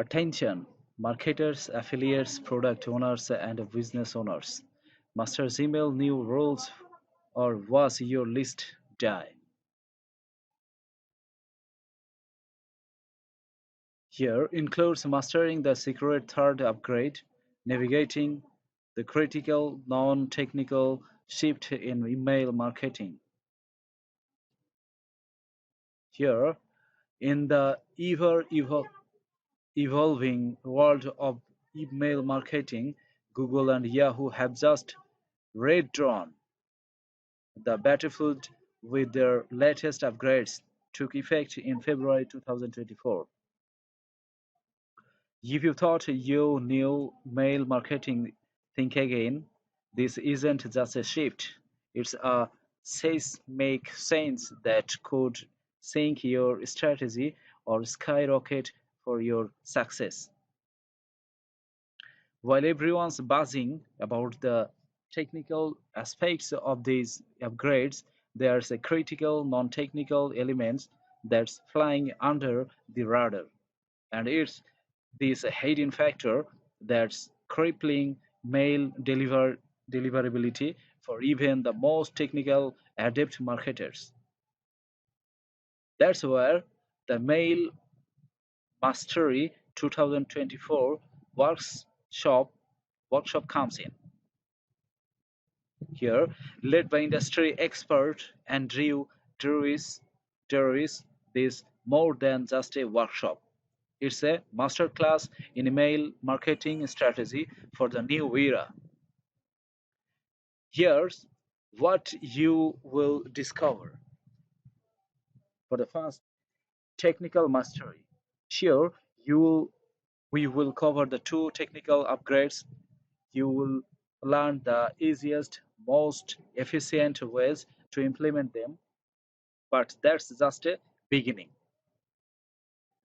Attention, marketers, affiliates, product owners, and business owners. Master's email new rules or was your list die? Here includes mastering the secret third upgrade, navigating the critical non-technical shift in email marketing. Here, in the evolving world of email marketing, Google and Yahoo have just redrawn the battlefield with their latest upgrades took effect in February 2024. If you thought you knew mail marketing, think again. This isn't just a shift, it's a seismic sense that could sink your strategy or skyrocket for your success. While everyone's buzzing about the technical aspects of these upgrades, there's a critical non-technical element that's flying under the radar, and it's this hidden factor that's crippling mail deliverability for even the most technical adept marketers. That's where the Mail Mastery 2024 workshop workshop comes in. Here, led by industry expert Andrew Dewis, this more than just a workshop. It's a masterclass in email marketing strategy for the new era. Here's what you will discover. For the first, technical mastery. Sure, we will cover the two technical upgrades. You will learn the easiest, most efficient ways to implement them, but that's just a beginning.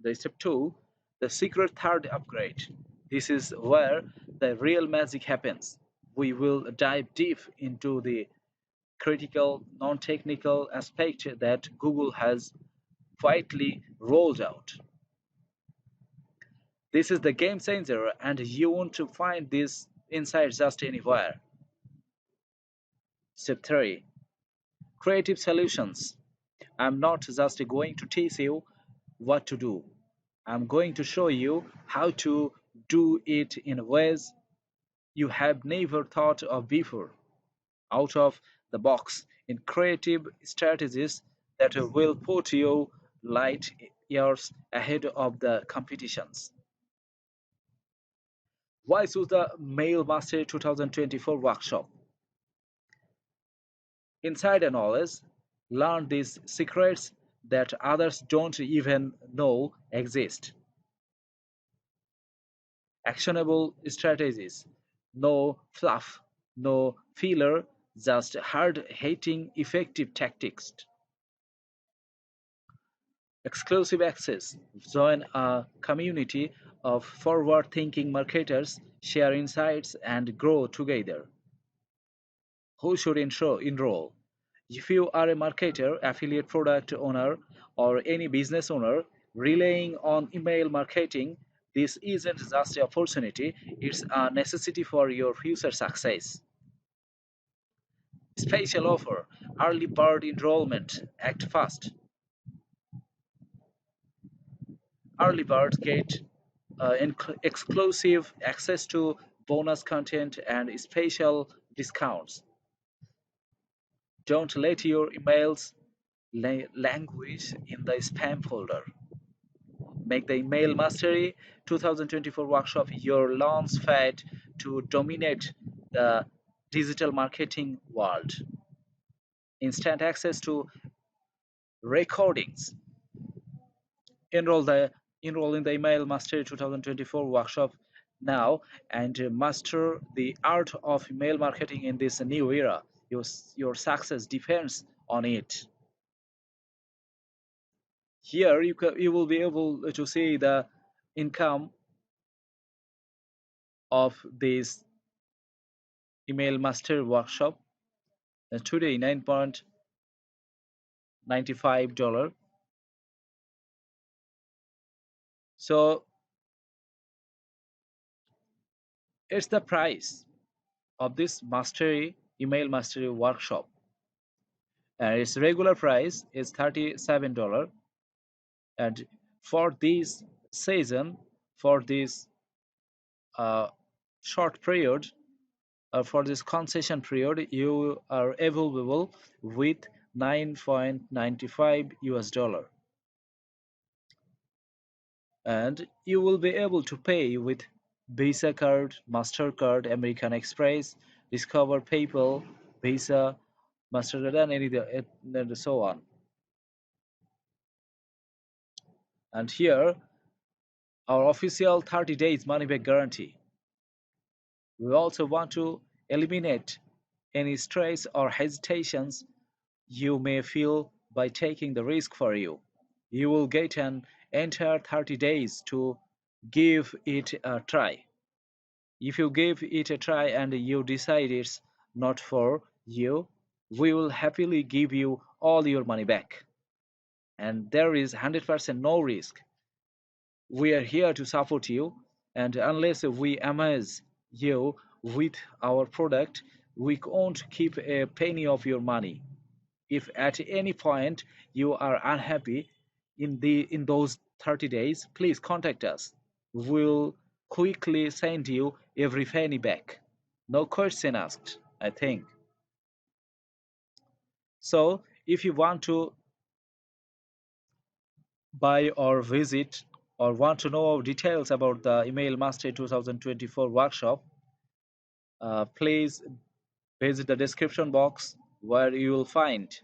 The step two, the secret third upgrade. This is where the real magic happens. We will dive deep into the critical, non-technical aspect that Google has quietly rolled out. This is the game changer, and you won't find this insight just anywhere. Step 3, creative solutions. I'm not just going to teach you what to do. I'm going to show you how to do it in ways you have never thought of before, out of the box, in creative strategies that will put you light years ahead of the competitions. Why choose the Mail Mastery 2024 workshop? Insider knowledge, learn these secrets that others don't even know exist. Actionable strategies, no fluff, no filler, just hard-hitting effective tactics. Exclusive access, join a community of forward-thinking marketers, share insights, and grow together. Who should enroll? If you are a marketer, affiliate product owner, or any business owner relying on email marketing, this isn't just an opportunity, it's a necessity for your future success. Special offer, early bird enrollment, act fast. Early birds get exclusive access to bonus content and special discounts. Don't let your emails languish in the spam folder. Make the Email Mastery 2024 workshop your launch pad to dominate the digital marketing world. Instant access to recordings. Enroll the Enroll in the Email Mastery 2024 workshop now and master the art of email marketing in this new era. Your success depends on it. Here you will be able to see the income of this email master workshop. Today $9.95. So It's the price of this mastery email mastery workshop, and its regular price is $37. And for this season, for this uh, short period, for this concession period, you are available with 9.95 US dollar, and you will be able to pay with Visa card, Mastercard, American Express, Discover, PayPal, Visa, Mastercard, and and so on. And here, our official 30 days money back guarantee. We also want to eliminate any stress or hesitations you may feel by taking the risk for you. You will get an entire 30 days to give it a try. If you give it a try and you decide it's not for you, we will happily give you all your money back. And there is 100% no risk. We are here to support you, and unless we amaze you with our product, we won't keep a penny of your money. If at any point you are unhappy in those 30 days, please contact us. We'll quickly send you every penny back. No question asked, I think. So if you want to buy or visit or want to know details about the Email Master 2024 workshop, please visit the description box where you will find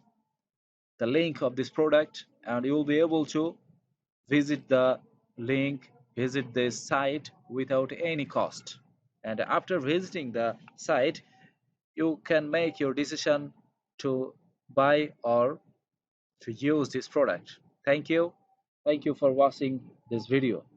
the link of this product, and you will be able to visit the link, visit this site without any cost. And after visiting the site, you can make your decision to buy or to use this product. Thank you. Thank you for watching this video.